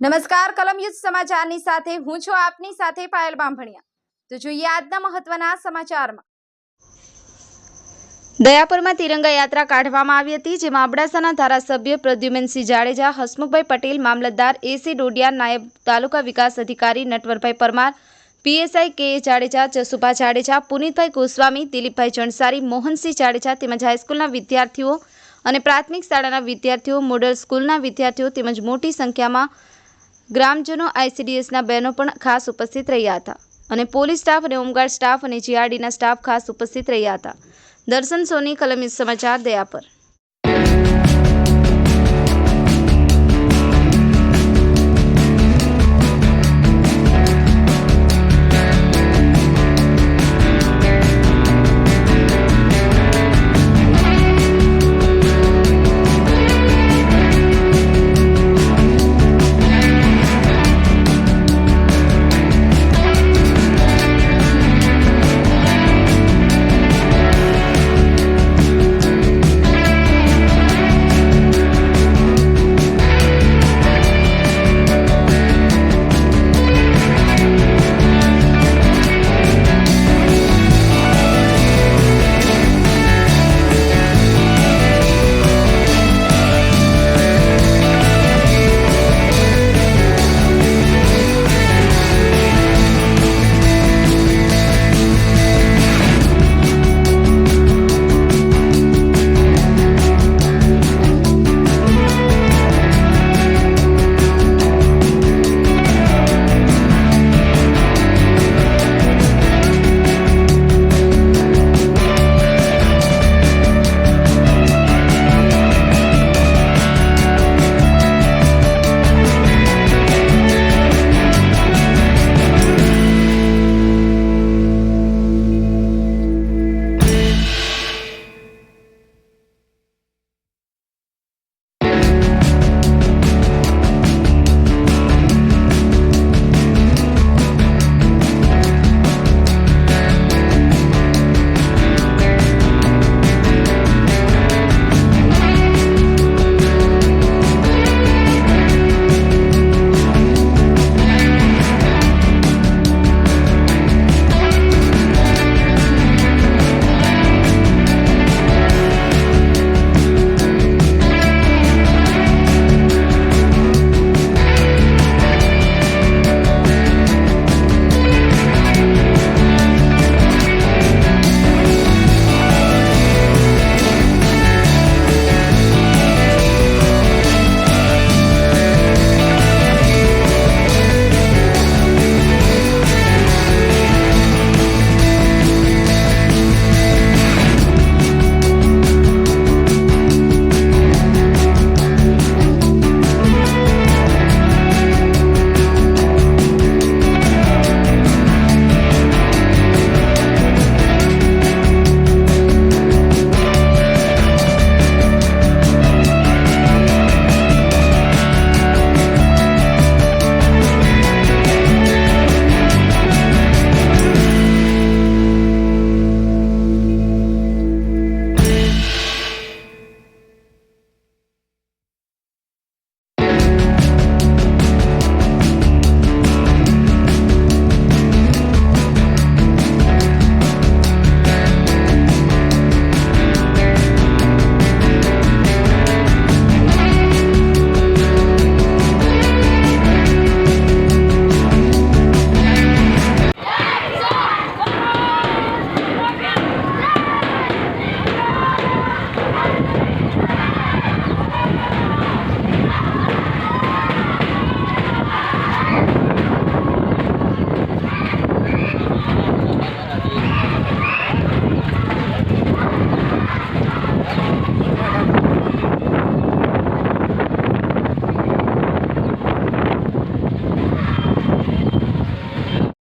નમસ્કાર કલમ યુદ્ધ સમાચારની સાથે હું છું આપની સાથે પાયલ બામભણિયા। તો જોઈએ આજના મહત્વના સમાચારમાં। દયાપરમાં તિરંગા યાત્રા કાઢવામાં આવી હતી, જેમાં અબડાસાના ધારાસભ્ય પ્રદ્યુમનસિંહ જાડેજા, હસમુખભાઈ પટેલ, મામલતદાર એસી ડોડિયા, નાયબ તાલુકા વિકાસ અધિકારી નટવરભાઈ પરમાર, પીએસઆઈ કે જાડેજા, જસુભા જાડેજા, પુનિતભાઈ ગોસ્વામી, દિલીપભાઈ જણસારી, મોહનસિંહ જાડેજા તેમજ હાઈસ્કૂલના વિદ્યાર્થીઓ અને પ્રાથમિક શાળાના વિદ્યાર્થીઓ, મોડલ સ્કૂલના વિદ્યાર્થીઓ તેમજ મોટી સંખ્યામાં ગ્રામજનો, આઈસીડીએસના બહેનો પણ ખાસ ઉપસ્થિત રહ્યા હતા અને પોલીસ સ્ટાફ અને હોમગાર્ડ સ્ટાફ અને જીઆરડીના સ્ટાફ ખાસ ઉપસ્થિત રહ્યા હતા। દર્શન સોની, કલમ યુદ્ધ સમાચાર, દયાપર।